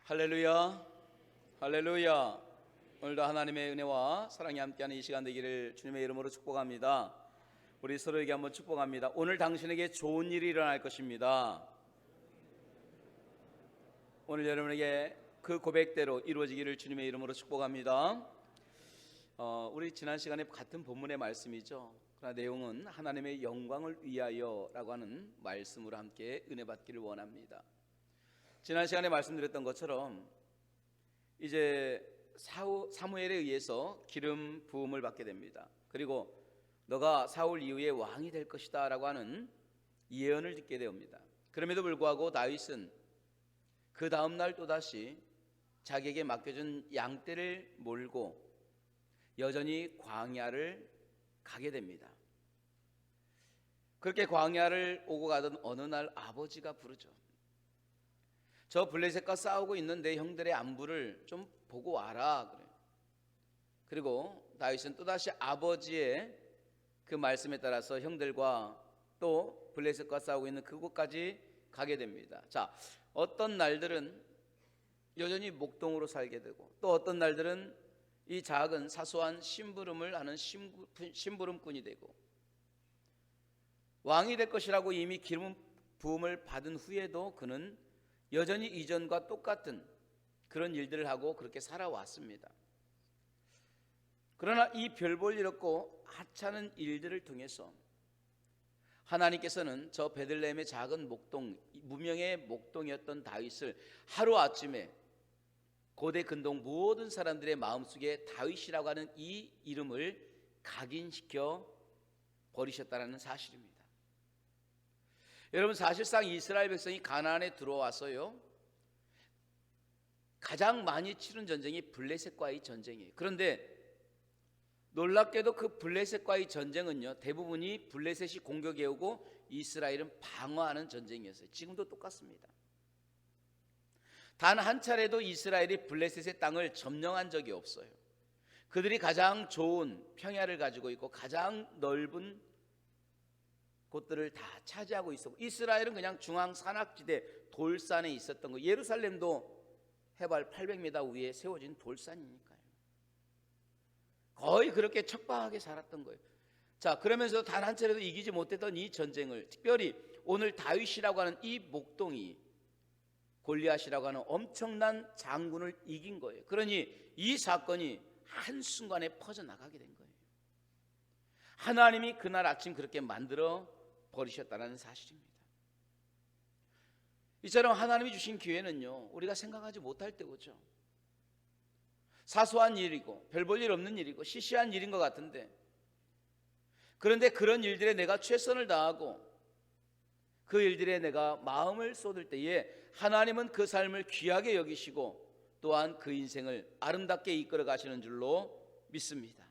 할렐루야, 할렐루야. 오늘도 하나님의 은혜와 사랑이 함께하는 이 시간 되기를 주님의 이름으로 축복합니다. 우리 서로에게 한번 축복합니다. 오늘 당신에게 좋은 일이 일어날 것입니다. 오늘 여러분에게 그 고백대로 이루어지기를 주님의 이름으로 축복합니다. 우리 지난 시간에 같은 본문의 말씀이죠. 그러나 내용은 하나님의 영광을 위하여라고 하는 말씀으로 함께 은혜 받기를 원합니다. 지난 시간에 말씀드렸던 것처럼 이제 사무엘에 의해서 기름 부음을 받게 됩니다. 그리고 너가 사울 이후에 왕이 될 것이다 라고 하는 예언을 듣게 됩니다. 그럼에도 불구하고 다윗은 그 다음날 또다시 자기에게 맡겨준 양떼를 몰고 여전히 광야를 가게 됩니다. 그렇게 광야를 오고 가던 어느 날 아버지가 부르죠. 저 블레셋과 싸우고 있는 내 형들의 안부를 좀 보고 와라 그래요. 그리고 다윗은 또다시 아버지의 그 말씀에 따라서 형들과 또 블레셋과 싸우고 있는 그곳까지 가게 됩니다. 자, 어떤 날들은 여전히 목동으로 살게 되고 또 어떤 날들은 이 작은 사소한 심부름을 하는 심부름꾼이 되고 왕이 될 것이라고 이미 기름 부음을 받은 후에도 그는 여전히 이전과 똑같은 그런 일들을 하고 그렇게 살아왔습니다. 그러나 이 별 볼 일 없고 하찮은 일들을 통해서 하나님께서는 저 베들레헴의 작은 목동, 무명의 목동이었던 다윗을 하루아침에 고대 근동 모든 사람들의 마음속에 다윗이라고 하는 이 이름을 각인시켜 버리셨다는 사실입니다. 여러분, 사실상 이스라엘 백성이 가나안에 들어와서요 가장 많이 치른 전쟁이 블레셋과의 전쟁이에요. 그런데 놀랍게도 그 블레셋과의 전쟁은요 대부분이 블레셋이 공격해 오고 이스라엘은 방어하는 전쟁이었어요. 지금도 똑같습니다. 단 한 차례도 이스라엘이 블레셋의 땅을 점령한 적이 없어요. 그들이 가장 좋은 평야를 가지고 있고 가장 넓은 곳들을 다 차지하고 있었고 이스라엘은 그냥 중앙 산악지대 돌산에 있었던 거. 예루살렘도 해발 800m 위에 세워진 돌산이니까요. 거의 그렇게 척박하게 살았던 거예요. 자, 그러면서 단 한 차례도 이기지 못했던 이 전쟁을 특별히 오늘 다윗이라고 하는 이 목동이 골리앗이라고 하는 엄청난 장군을 이긴 거예요. 그러니 이 사건이 한순간에 퍼져나가게 된 거예요. 하나님이 그날 아침 그렇게 만들어 버리셨다는 사실입니다. 이처럼 하나님이 주신 기회는요 우리가 생각하지 못할 때 오죠. 사소한 일이고 별 볼 일 없는 일이고 시시한 일인 것 같은데, 그런데 그런 일들에 내가 최선을 다하고 그 일들에 내가 마음을 쏟을 때에 하나님은 그 삶을 귀하게 여기시고 또한 그 인생을 아름답게 이끌어 가시는 줄로 믿습니다.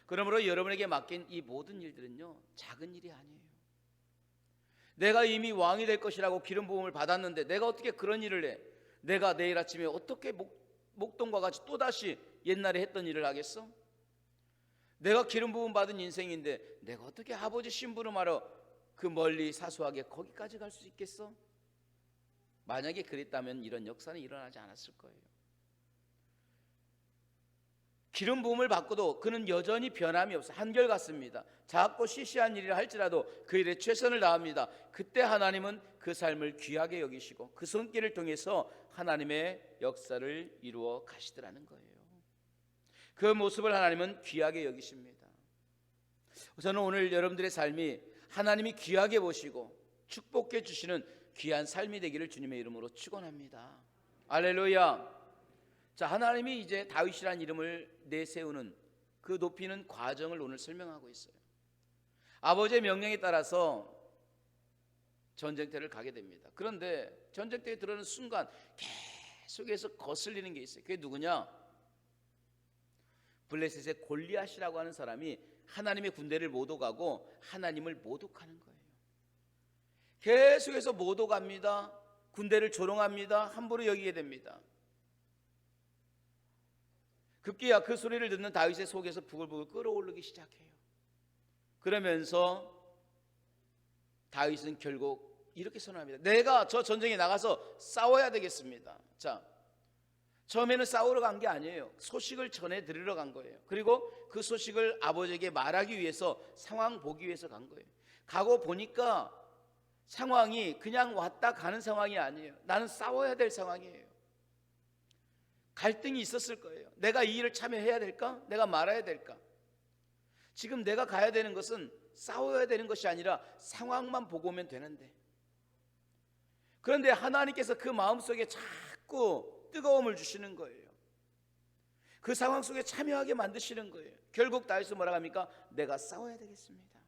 그러므로 여러분에게 맡긴 이 모든 일들은요 작은 일이 아니에요. 내가 이미 왕이 될 것이라고 기름 부음을 받았는데 내가 어떻게 그런 일을 해? 내가 내일 아침에 어떻게 목동과 같이 또다시 옛날에 했던 일을 하겠어? 내가 기름 부음 받은 인생인데 내가 어떻게 아버지 심부름하러 그 멀리 사소하게 거기까지 갈 수 있겠어? 만약에 그랬다면 이런 역사는 일어나지 않았을 거예요. 기름 부음을 받고도 그는 여전히 변함이 없어요. 한결같습니다. 작고 시시한 일이라 할지라도 그 일에 최선을 다합니다. 그때 하나님은 그 삶을 귀하게 여기시고 그 손길을 통해서 하나님의 역사를 이루어 가시더라는 거예요. 그 모습을 하나님은 귀하게 여기십니다. 저는 오늘 여러분들의 삶이 하나님이 귀하게 보시고 축복해 주시는 귀한 삶이 되기를 주님의 이름으로 축원합니다. 할렐루야. 자, 하나님이 이제 다윗이라는 이름을 내세우는 그 높이는 과정을 오늘 설명하고 있어요. 아버지의 명령에 따라서 전쟁터를 가게 됩니다. 그런데 전쟁터에 들어오는 순간 계속해서 거슬리는 게 있어요. 그게 누구냐? 블레셋의 골리앗이라고 하는 사람이 하나님의 군대를 못 오가고 하나님을 모독하는 거예요. 계속해서 모독합니다. 군대를 조롱합니다. 함부로 여기게 됩니다. 급기야 그 소리를 듣는 다윗의 속에서 부글부글 끓어오르기 시작해요. 그러면서 다윗은 결국 이렇게 선언합니다. 내가 저 전쟁에 나가서 싸워야 되겠습니다. 자, 처음에는 싸우러 간 게 아니에요. 소식을 전해 드리러 간 거예요. 그리고 그 소식을 아버지에게 말하기 위해서, 상황 보기 위해서 간 거예요. 가고 보니까 상황이 그냥 왔다 가는 상황이 아니에요. 나는 싸워야 될 상황이에요. 갈등이 있었을 거예요. 내가 이 일을 참여해야 될까? 내가 말아야 될까? 지금 내가 가야 되는 것은 싸워야 되는 것이 아니라 상황만 보고 오면 되는데, 그런데 하나님께서 그 마음속에 자꾸 뜨거움을 주시는 거예요. 그 상황 속에 참여하게 만드시는 거예요. 결국 다윗은 뭐라고 합니까? 내가 싸워야 되겠습니다.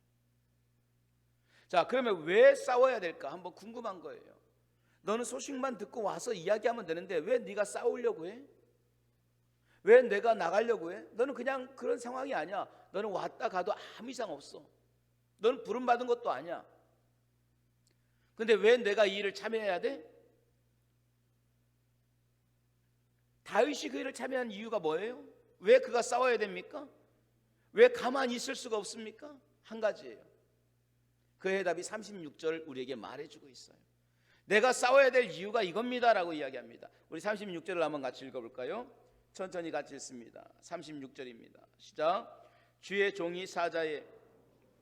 자, 그러면 왜 싸워야 될까? 한번 궁금한 거예요. 너는 소식만 듣고 와서 이야기하면 되는데 왜 네가 싸우려고 해? 왜 내가 나가려고 해? 너는 그냥 그런 상황이 아니야. 너는 왔다 가도 아무 이상 없어. 너는 부름받은 것도 아니야. 근데 왜 내가 이 일을 참여해야 돼? 다윗이 그 일을 참여한 이유가 뭐예요? 왜 그가 싸워야 됩니까? 왜 가만히 있을 수가 없습니까? 한 가지예요. 그 해답이 36절 우리에게 말해주고 있어요. 내가 싸워야 될 이유가 이겁니다 라고 이야기합니다. 우리 36절을 한번 같이 읽어볼까요? 천천히 같이 읽습니다. 36절입니다. 시작. 주의 종이 사자의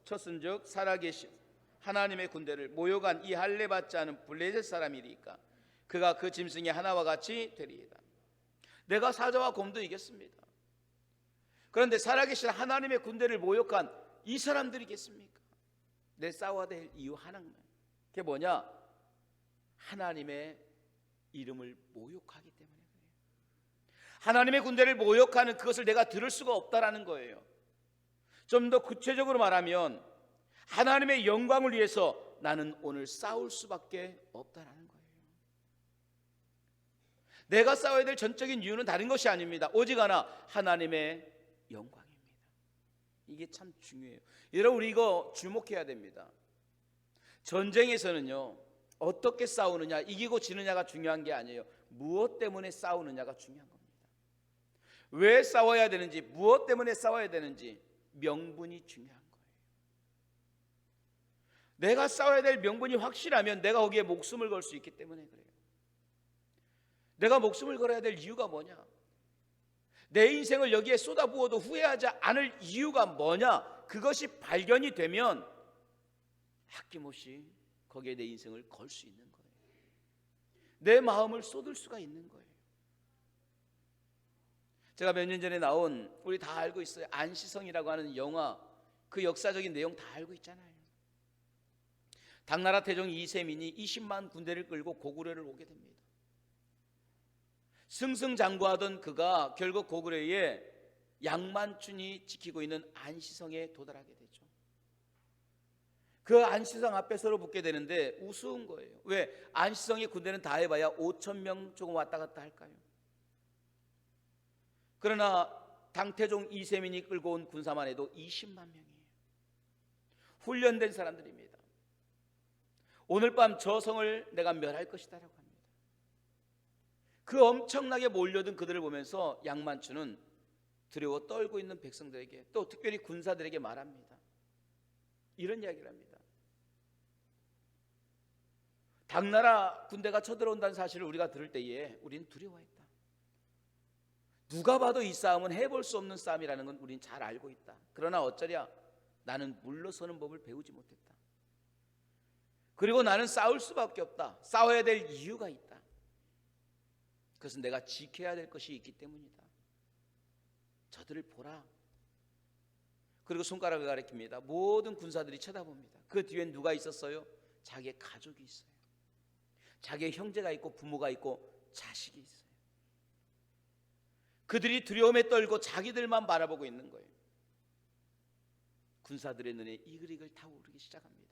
쳤은즉 살아계신 하나님의 군대를 모욕한 이 할례 받지 않은 블레셋 사람이리까 그가 그 짐승의 하나와 같이 되리이다. 내가 사자와 곰도 이겼습니다. 그런데 살아계신 하나님의 군대를 모욕한 이 사람들이겠습니까? 내 싸워야 될 이유 하나만. 그게 뭐냐? 하나님의 이름을 모욕하기 때문에 그래요. 하나님의 군대를 모욕하는 그것을 내가 들을 수가 없다라는 거예요. 좀 더 구체적으로 말하면 하나님의 영광을 위해서 나는 오늘 싸울 수밖에 없다라는 거예요. 내가 싸워야 될 전적인 이유는 다른 것이 아닙니다. 오직 하나, 하나님의 영광입니다. 이게 참 중요해요. 여러분, 우리 이거 주목해야 됩니다. 전쟁에서는요, 어떻게 싸우느냐, 이기고 지느냐가 중요한 게 아니에요. 무엇 때문에 싸우느냐가 중요한 겁니다. 왜 싸워야 되는지, 무엇 때문에 싸워야 되는지 명분이 중요한 거예요. 내가 싸워야 될 명분이 확실하면 내가 거기에 목숨을 걸 수 있기 때문에 그래요. 내가 목숨을 걸어야 될 이유가 뭐냐? 내 인생을 여기에 쏟아부어도 후회하지 않을 이유가 뭐냐? 그것이 발견이 되면 아낌없이 거기에 내 인생을 걸 수 있는 거예요. 내 마음을 쏟을 수가 있는 거예요. 제가 몇 년 전에 나온, 우리 다 알고 있어요, 안시성이라고 하는 영화, 그 역사적인 내용 다 알고 있잖아요. 당나라 태종 이세민이 20만 군대를 끌고 고구려를 오게 됩니다. 승승장구하던 그가 결국 고구려에 양만춘이 지키고 있는 안시성에 도달하게 되죠. 그 안시성 앞에 서로 붙게 되는데 우스운 거예요. 왜? 안시성의 군대는 다 해봐야 5천 명 조금 왔다 갔다 할까요? 그러나 당태종 이세민이 끌고 온 군사만 해도 20만 명이에요. 훈련된 사람들입니다. 오늘 밤 저 성을 내가 멸할 것이다 라고 합니다. 그 엄청나게 몰려든 그들을 보면서 양만춘은 두려워 떨고 있는 백성들에게, 또 특별히 군사들에게 말합니다. 이런 이야기를 합니다. 당나라 군대가 쳐들어온다는 사실을 우리가 들을 때에 우리는 두려워했다. 누가 봐도 이 싸움은 해볼 수 없는 싸움이라는 건 우리는 잘 알고 있다. 그러나 어쩌랴, 나는 물러서는 법을 배우지 못했다. 그리고 나는 싸울 수밖에 없다. 싸워야 될 이유가 있다. 그것은 내가 지켜야 될 것이 있기 때문이다. 저들을 보라. 그리고 손가락을 가리킵니다. 모든 군사들이 쳐다봅니다. 그 뒤엔 누가 있었어요? 자기의 가족이 있어요. 자기의 형제가 있고 부모가 있고 자식이 있어요. 그들이 두려움에 떨고 자기들만 바라보고 있는 거예요. 군사들의 눈에 이글이글 타오르기 시작합니다.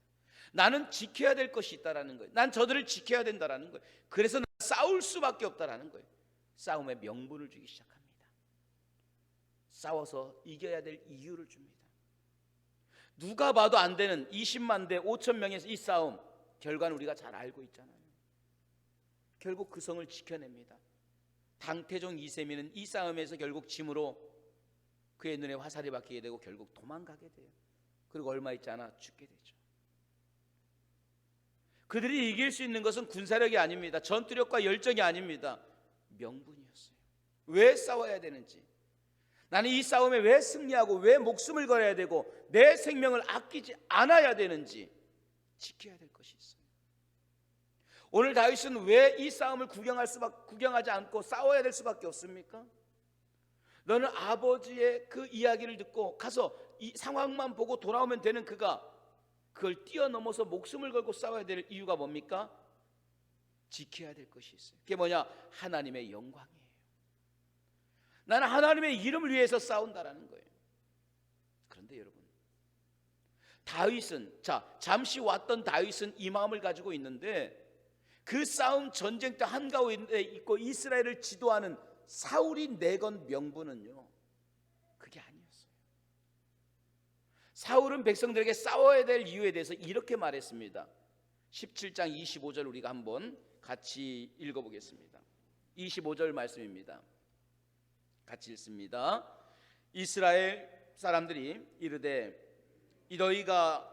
나는 지켜야 될 것이 있다라는 거예요. 난 저들을 지켜야 된다라는 거예요. 그래서 난 싸울 수밖에 없다라는 거예요. 싸움에 명분을 주기 시작합니다. 싸워서 이겨야 될 이유를 줍니다. 누가 봐도 안 되는 20만 대 5천 명에서 이 싸움, 결과는 우리가 잘 알고 있잖아요. 결국 그 성을 지켜냅니다. 당태종 이세민은 이 싸움에서 결국 짐으로 그의 눈에 화살이 박히게 되고 결국 도망가게 돼요. 그리고 얼마 있지 않아 죽게 되죠. 그들이 이길 수 있는 것은 군사력이 아닙니다. 전투력과 열정이 아닙니다. 명분이었어요. 왜 싸워야 되는지, 나는 이 싸움에 왜 승리하고 왜 목숨을 걸어야 되고 내 생명을 아끼지 않아야 되는지 지켜야 될 것이 있어요. 오늘 다윗은 왜 이 싸움을 구경하지 않고 싸워야 될 수밖에 없습니까? 너는 아버지의 그 이야기를 듣고 가서 이 상황만 보고 돌아오면 되는 그가 그걸 뛰어넘어서 목숨을 걸고 싸워야 될 이유가 뭡니까? 지켜야 될 것이 있어요. 그게 뭐냐? 하나님의 영광이에요. 나는 하나님의 이름을 위해서 싸운다라는 거예요. 그런데 여러분, 다윗은, 잠시 왔던 다윗은 이 마음을 가지고 있는데 그 싸움 전쟁 때 한가운데 있고 이스라엘을 지도하는 사울이 내건 명분은요, 그게 아니었어요. 사울은 백성들에게 싸워야 될 이유에 대해서 이렇게 말했습니다. 17장 25절 우리가 한번 같이 읽어보겠습니다. 25절 말씀입니다. 같이 읽습니다. 이스라엘 사람들이 이르되 너희가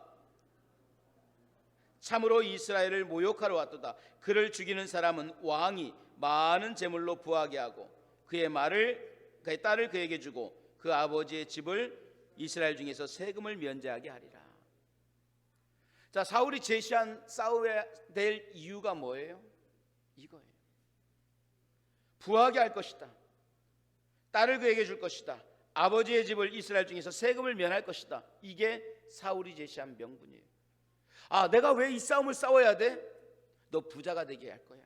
참으로 이스라엘을 모욕하러 왔도다. 그를 죽이는 사람은 왕이 많은 제물로 부하게 하고 그의 딸을 그에게 주고 그 아버지의 집을 이스라엘 중에서 세금을 면제하게 하리라. 자, 사울이 제시한 싸워야 될 이유가 뭐예요? 이거예요. 부하게 할 것이다. 딸을 그에게 줄 것이다. 아버지의 집을 이스라엘 중에서 세금을 면할 것이다. 이게 사울이 제시한 명분이에요. 내가 왜 이 싸움을 싸워야 돼? 너 부자가 되게 할 거야.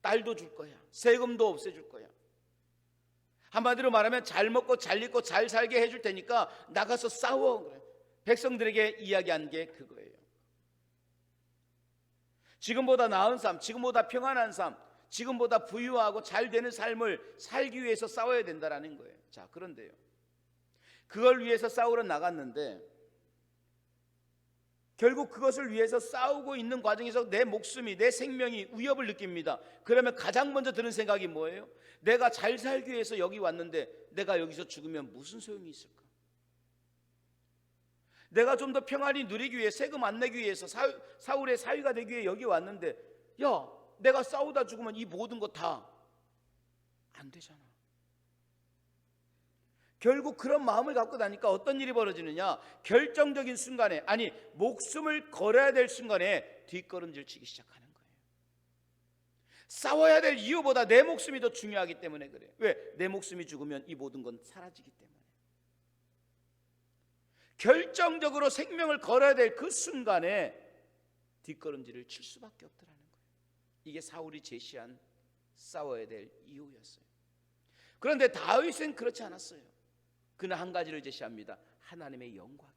딸도 줄 거야. 세금도 없애줄 거야. 한마디로 말하면 잘 먹고 잘 입고 잘 살게 해줄 테니까 나가서 싸워. 그래. 백성들에게 이야기한 게 그거예요. 지금보다 나은 삶, 지금보다 평안한 삶, 지금보다 부유하고 잘 되는 삶을 살기 위해서 싸워야 된다라는 거예요. 자, 그런데요, 그걸 위해서 싸우러 나갔는데 결국 그것을 위해서 싸우고 있는 과정에서 내 목숨이, 내 생명이 위협을 느낍니다. 그러면 가장 먼저 드는 생각이 뭐예요? 내가 잘 살기 위해서 여기 왔는데 내가 여기서 죽으면 무슨 소용이 있을까? 내가 좀 더 평안히 누리기 위해, 세금 안 내기 위해서, 사울의 사위가 되기 위해 여기 왔는데, 야, 내가 싸우다 죽으면 이 모든 거 다 안 되잖아. 결국 그런 마음을 갖고 나니까 어떤 일이 벌어지느냐? 결정적인 순간에, 아니 목숨을 걸어야 될 순간에 뒷걸음질 치기 시작하는 거예요. 싸워야 될 이유보다 내 목숨이 더 중요하기 때문에 그래요. 왜? 내 목숨이 죽으면 이 모든 건 사라지기 때문에. 결정적으로 생명을 걸어야 될 그 순간에 뒷걸음질을 칠 수밖에 없더라는 거예요. 이게 사울이 제시한 싸워야 될 이유였어요. 그런데 다윗은 그렇지 않았어요. 그는 한 가지를 제시합니다. 하나님의 영광이에요.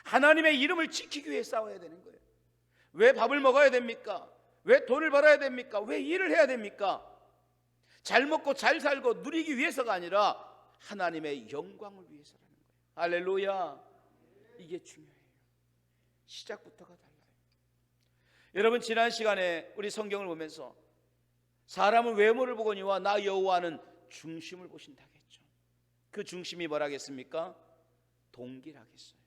하나님의 이름을 지키기 위해 싸워야 되는 거예요. 왜 밥을 먹어야 됩니까? 왜 돈을 벌어야 됩니까? 왜 일을 해야 됩니까? 잘 먹고 잘 살고 누리기 위해서가 아니라 하나님의 영광을 위해서라는 거예요. 할렐루야. 이게 중요해요. 시작부터가 달라요. 여러분, 지난 시간에 우리 성경을 보면서 사람은 외모를 보거니와 나 여호와는 중심을 보신다 했죠. 그 중심이 뭐라겠습니까? 동기라겠어요.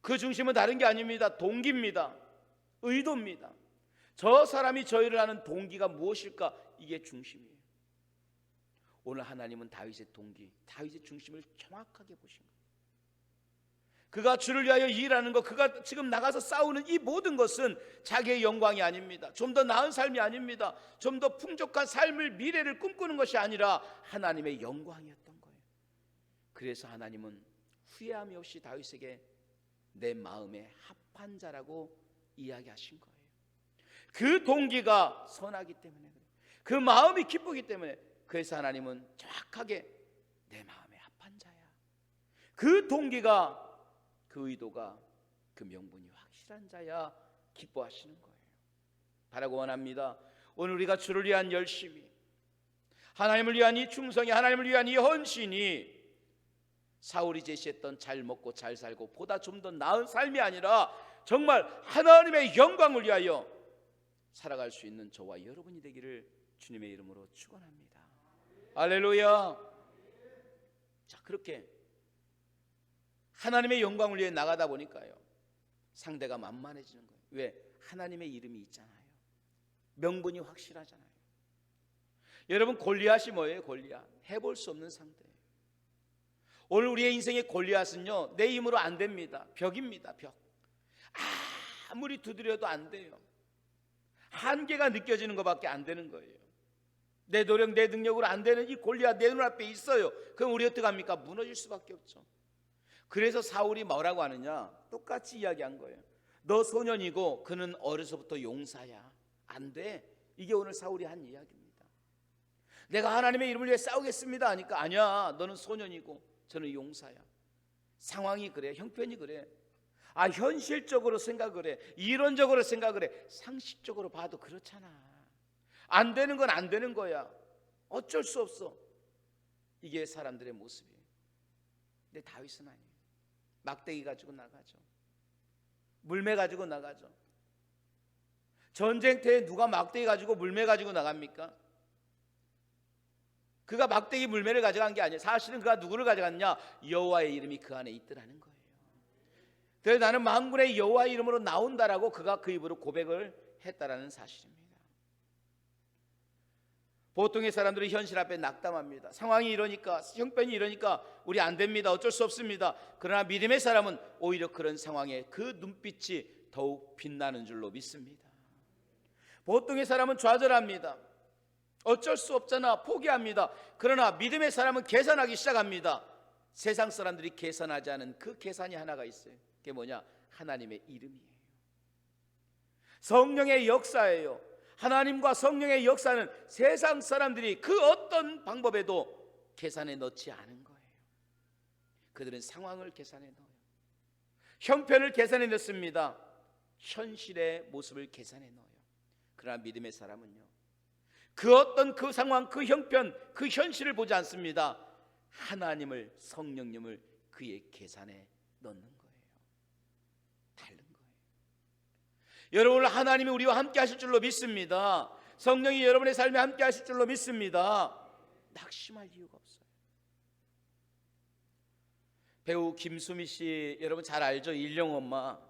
그 중심은 다른 게 아닙니다. 동기입니다. 의도입니다. 저 사람이 저희를 하는 동기가 무엇일까? 이게 중심이에요. 오늘 하나님은 다윗의 동기, 다윗의 중심을 정확하게 보신 거예요. 그가 주를 위하여 일하는 것, 그가 지금 나가서 싸우는 이 모든 것은 자기의 영광이 아닙니다. 좀 더 나은 삶이 아닙니다. 좀 더 풍족한 삶을, 미래를 꿈꾸는 것이 아니라 하나님의 영광이었던 거예요. 그래서 하나님은 후회함이 없이 다윗에게 내 마음에 합한 자라고 이야기하신 거예요. 그 동기가 선하기 때문에, 그 마음이 기쁘기 때문에, 그래서 하나님은 정확하게 내 마음에 합한 자야. 그 동기가, 그 의도가, 그 명분이 확실한 자야 기뻐하시는 거예요. 바라고 원합니다. 오늘 우리가 주를 위한 열심이, 하나님을 위한 이 충성이, 하나님을 위한 이 헌신이 사울이 제시했던 잘 먹고 잘 살고 보다 좀 더 나은 삶이 아니라 정말 하나님의 영광을 위하여 살아갈 수 있는 저와 여러분이 되기를 주님의 이름으로 축원합니다. 할렐루야. 자, 그렇게 하나님의 영광을 위해 나가다 보니까요, 상대가 만만해지는 거예요. 왜? 하나님의 이름이 있잖아요. 명분이 확실하잖아요. 여러분, 골리앗이 뭐예요? 골리앗, 해볼 수 없는 상대예요. 오늘 우리의 인생의 골리앗은요, 내 힘으로 안 됩니다. 벽입니다. 벽. 아무리 두드려도 안 돼요. 한계가 느껴지는 것밖에 안 되는 거예요. 내 노력, 내 능력으로 안 되는 이 골리앗 내 눈앞에 있어요. 그럼 우리 어떻게 합니까? 무너질 수밖에 없죠. 그래서 사울이 뭐라고 하느냐? 똑같이 이야기한 거예요. 너 소년이고 그는 어려서부터 용사야. 안 돼. 이게 오늘 사울이 한 이야기입니다. 내가 하나님의 이름을 위해 싸우겠습니다 하니까, 아니야, 너는 소년이고 저는 용사야. 상황이 그래, 형편이 그래. 현실적으로 생각을 해, 이론적으로 생각을 해. 상식적으로 봐도 그렇잖아. 안 되는 건 안 되는 거야. 어쩔 수 없어. 이게 사람들의 모습이에요. 근데 다윗은 아니에요. 막대기 가지고 나가죠. 물매 가지고 나가죠. 전쟁터에 누가 막대기 가지고 물매 가지고 나갑니까? 그가 막대기 물매를 가져간 게 아니에요. 사실은 그가 누구를 가져갔냐? 여호와의 이름이 그 안에 있더라는 거예요. 그래서 나는 만군의 여호와의 이름으로 나온다라고 그가 그 입으로 고백을 했다라는 사실입니다. 보통의 사람들은 현실 앞에 낙담합니다. 상황이 이러니까, 형편이 이러니까 우리 안 됩니다. 어쩔 수 없습니다. 그러나 믿음의 사람은 오히려 그런 상황에 그 눈빛이 더욱 빛나는 줄로 믿습니다. 보통의 사람은 좌절합니다. 어쩔 수 없잖아, 포기합니다. 그러나 믿음의 사람은 계산하기 시작합니다. 세상 사람들이 계산하지 않은 그 계산이 하나가 있어요. 그게 뭐냐? 하나님의 이름이에요. 성령의 역사예요. 하나님과 성령의 역사는 세상 사람들이 그 어떤 방법에도 계산에 넣지 않은 거예요. 그들은 상황을 계산에 넣어요. 형편을 계산에 넣습니다. 현실의 모습을 계산에 넣어요. 그러나 믿음의 사람은요, 그 어떤 그 상황, 그 형편, 그 현실을 보지 않습니다. 하나님을, 성령님을 그의 계산에 넣는 거예요. 다른 거예요. 여러분, 하나님이 우리와 함께 하실 줄로 믿습니다. 성령이 여러분의 삶에 함께 하실 줄로 믿습니다. 낙심할 이유가 없어요. 배우 김수미 씨, 여러분 잘 알죠? 일용 엄마.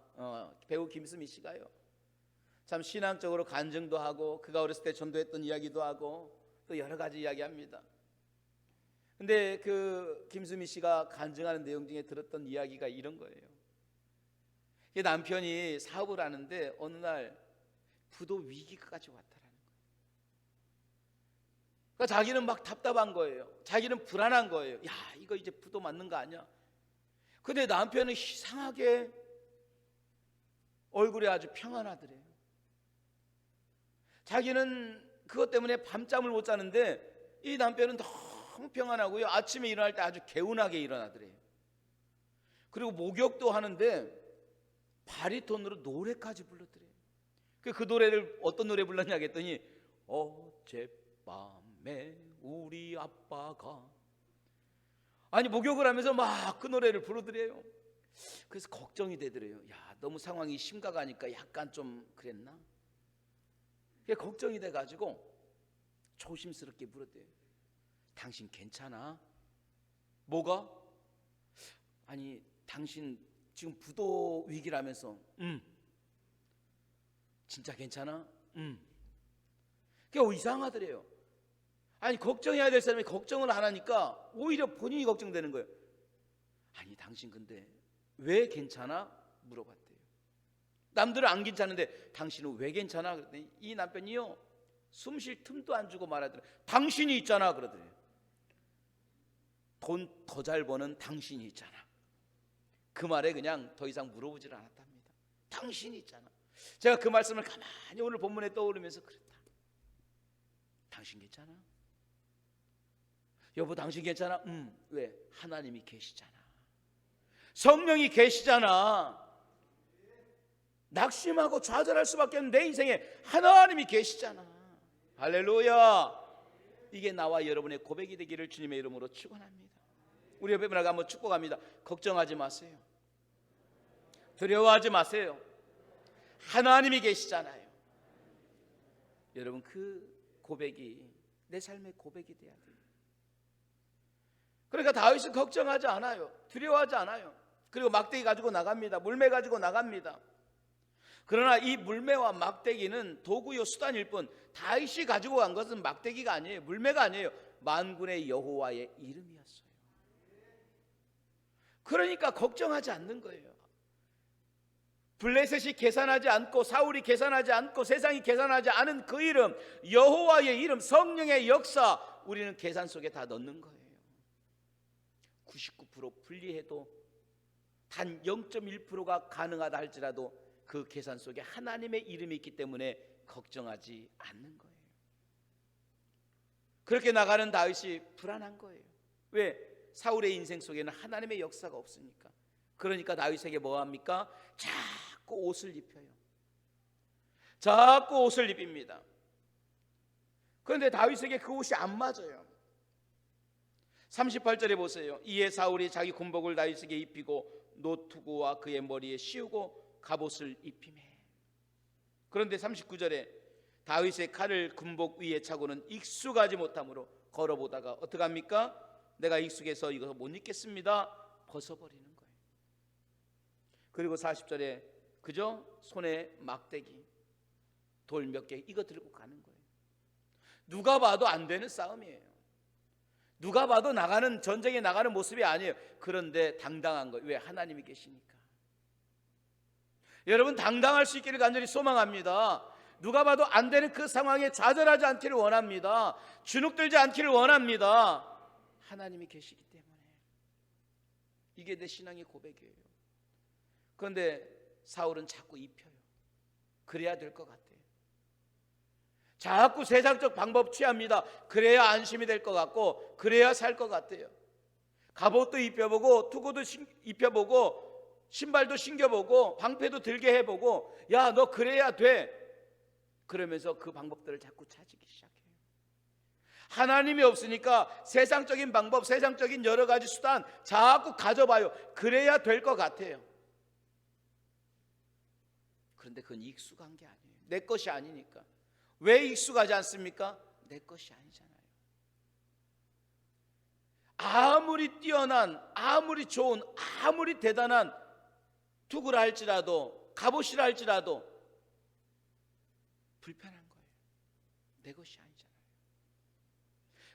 배우 김수미 씨가요, 참 신앙적으로 간증도 하고, 그가 어렸을 때 전도했던 이야기도 하고, 또 여러 가지 이야기합니다. 근데 그 김수미 씨가 간증하는 내용 중에 들었던 이야기가 이런 거예요. 남편이 사업을 하는데 어느 날 부도 위기까지 왔다라는 거예요. 그러니까 자기는 막 답답한 거예요. 자기는 불안한 거예요. 야, 이거 이제 부도 맞는 거 아니야? 근데 남편은 이상하게 얼굴이 아주 평안하더래요. 자기는 그것 때문에 밤잠을 못 자는데 이 남편은 너무 평안하고요, 아침에 일어날 때 아주 개운하게 일어나더래요. 그리고 목욕도 하는데 바리톤으로 노래까지 불렀더래요. 그 노래를 어떤 노래 불렀냐 했더니, 어젯밤에 우리 아빠가, 아니 목욕을 하면서 막 그 노래를 부르더래요. 그래서 걱정이 되더래요. 야, 너무 상황이 심각하니까 약간 좀 그랬나? 그게 걱정이 돼가지고 조심스럽게 물었대요. 당신 괜찮아? 뭐가? 아니 당신 지금 부도 위기라면서. 진짜 괜찮아? 그게 이상하더래요. 아니 걱정해야 될 사람이 걱정을 안 하니까 오히려 본인이 걱정되는 거예요. 아니 당신 근데 왜 괜찮아? 물어봤대요. 남들은 안 괜찮은데 당신은 왜 괜찮아? 그랬더니 이 남편이요, 숨 쉴 틈도 안 주고 말하더래요. 당신이 있잖아 그러더래요. 돈 더 잘 버는 당신이 있잖아. 그 말에 그냥 더 이상 물어보질 않았답니다. 당신이 있잖아. 제가 그 말씀을 가만히 오늘 본문에 떠오르면서 그랬다. 당신 괜찮아? 여보 당신 괜찮아? 왜? 하나님이 계시잖아. 성령이 계시잖아. 낙심하고 좌절할 수밖에 없는 내 인생에 하나님이 계시잖아. 할렐루야. 이게 나와 여러분의 고백이 되기를 주님의 이름으로 축원합니다. 우리 옆에 분에게 한번 축복합니다. 걱정하지 마세요. 두려워하지 마세요. 하나님이 계시잖아요. 여러분, 그 고백이 내 삶의 고백이 돼야 돼요. 그러니까 다윗은 걱정하지 않아요. 두려워하지 않아요. 그리고 막대기 가지고 나갑니다. 물매 가지고 나갑니다. 그러나 이 물매와 막대기는 도구요 수단일 뿐 다윗이 가지고 간 것은 막대기가 아니에요. 물매가 아니에요. 만군의 여호와의 이름이었어요. 그러니까 걱정하지 않는 거예요. 블레셋이 계산하지 않고 사울이 계산하지 않고 세상이 계산하지 않은 그 이름, 여호와의 이름, 성령의 역사, 우리는 계산 속에 다 넣는 거예요. 99% 분리해도 단 0.1%가 가능하다 할지라도 그 계산 속에 하나님의 이름이 있기 때문에 걱정하지 않는 거예요. 그렇게 나가는 다윗이 불안한 거예요. 왜? 사울의 인생 속에는 하나님의 역사가 없으니까. 그러니까 다윗에게 뭐 합니까? 자꾸 옷을 입혀요. 자꾸 옷을 입힙니다. 그런데 다윗에게 그 옷이 안 맞아요. 38절에 보세요. 이에 사울이 자기 군복을 다윗에게 입히고 노투구와 그의 머리에 씌우고 갑옷을 입히매. 그런데 39절에 다윗의 칼을 군복 위에 차고는 익숙하지 못하므로 걸어보다가 어떡합니까? 내가 익숙해서 이거 못 입겠습니다. 벗어버리는 거예요. 그리고 40절에 그저 손에 막대기, 돌 몇 개 이거 들고 가는 거예요. 누가 봐도 안 되는 싸움이에요. 누가 봐도 나가는 전쟁에 나가는 모습이 아니에요. 그런데 당당한 거예요. 왜? 하나님이 계시니까. 여러분 당당할 수 있기를 간절히 소망합니다. 누가 봐도 안 되는 그 상황에 좌절하지 않기를 원합니다. 주눅들지 않기를 원합니다. 하나님이 계시기 때문에. 이게 내 신앙의 고백이에요. 그런데 사울은 자꾸 입혀요. 그래야 될 것 같아요. 자꾸 세상적 방법 취합니다. 그래야 안심이 될 것 같고 그래야 살 것 같아요. 갑옷도 입혀보고 투구도 입혀보고 신발도 신겨보고 방패도 들게 해보고 야 너 그래야 돼. 그러면서 그 방법들을 자꾸 찾기 시작해요. 하나님이 없으니까 세상적인 방법, 세상적인 여러 가지 수단 자꾸 가져봐요. 그래야 될 것 같아요. 그런데 그건 익숙한 게 아니에요. 내 것이 아니니까. 왜 익숙하지 않습니까? 내 것이 아니잖아요. 아무리 뛰어난, 아무리 좋은, 아무리 대단한 투구라 할지라도 갑옷이라 할지라도 불편한 거예요. 내 것이 아니잖아요.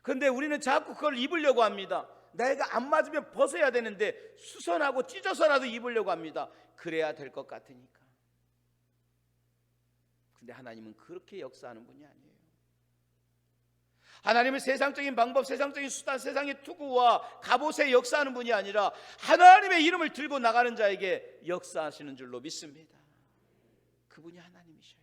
그런데 우리는 자꾸 그걸 입으려고 합니다. 내가 안 맞으면 벗어야 되는데 수선하고 찢어서라도 입으려고 합니다. 그래야 될 것 같으니까. 근데 하나님은 그렇게 역사하는 분이 아니에요. 하나님은 세상적인 방법, 세상적인 수단, 세상의 투구와 갑옷에 역사하는 분이 아니라 하나님의 이름을 들고 나가는 자에게 역사하시는 줄로 믿습니다. 그분이 하나님이셔요.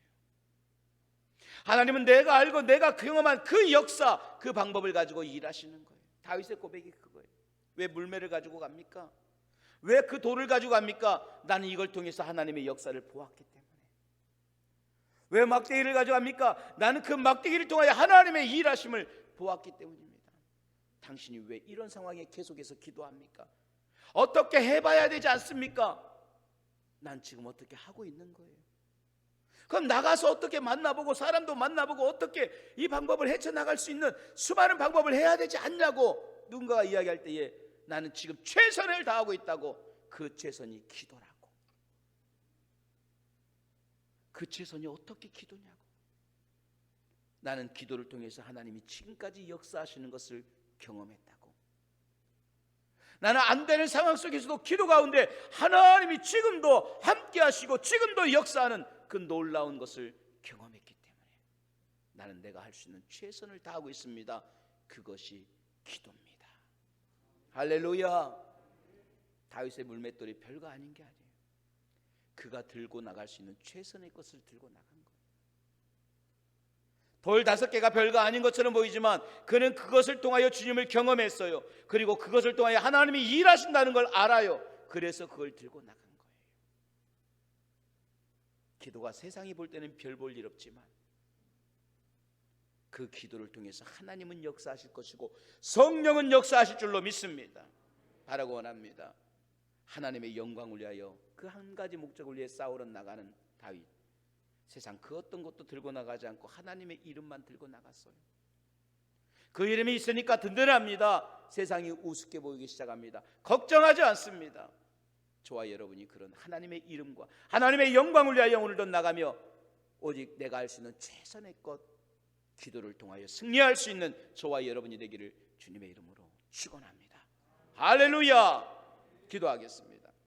하나님은 내가 알고 내가 경험한 그 역사, 그 방법을 가지고 일하시는 거예요. 다윗의 고백이 그거예요. 왜 물매를 가지고 갑니까? 왜 그 돌을 가지고 갑니까? 나는 이걸 통해서 하나님의 역사를 보았기 때문에. 왜 막대기를 가져갑니까? 나는 그 막대기를 통하여 하나님의 일하심을 보았기 때문입니다. 당신이 왜 이런 상황에 계속해서 기도합니까? 어떻게 해봐야 되지 않습니까? 난 지금 어떻게 하고 있는 거예요. 그럼 나가서 어떻게 만나보고 사람도 만나보고 어떻게 이 방법을 헤쳐나갈 수 있는 수많은 방법을 해야 되지 않냐고 누군가가 이야기할 때에 나는 지금 최선을 다하고 있다고. 그 최선이 기도라고. 그 최선이 어떻게 기도냐고. 나는 기도를 통해서 하나님이 지금까지 역사하시는 것을 경험했다고. 나는 안 되는 상황 속에서도 기도 가운데 하나님이 지금도 함께 하시고 지금도 역사하는 그 놀라운 것을 경험했기 때문에 나는 내가 할 수 있는 최선을 다하고 있습니다. 그것이 기도입니다. 할렐루야. 다윗의 물맷돌이 별거 아닌 게 아니에요. 그가 들고 나갈 수 있는 최선의 것을 들고 나간 거예요. 돌 5개가 별거 아닌 것처럼 보이지만 그는 그것을 통하여 주님을 경험했어요. 그리고 그것을 통하여 하나님이 일하신다는 걸 알아요. 그래서 그걸 들고 나간 거예요. 기도가 세상이 볼 때는 별 볼 일 없지만 그 기도를 통해서 하나님은 역사하실 것이고 성령은 역사하실 줄로 믿습니다. 바라고 원합니다. 하나님의 영광을 위하여 그 한 가지 목적을 위해 싸우러 나가는 다윗. 세상 그 어떤 것도 들고 나가지 않고 하나님의 이름만 들고 나갔어요. 그 이름이 있으니까 든든합니다. 세상이 우습게 보이기 시작합니다. 걱정하지 않습니다. 저와 여러분이 그런 하나님의 이름과 하나님의 영광을 위하여 오늘도 나가며 오직 내가 할 수 있는 최선의 것 기도를 통하여 승리할 수 있는 저와 여러분이 되기를 주님의 이름으로 축원합니다. 할렐루야. 기도하겠습니다.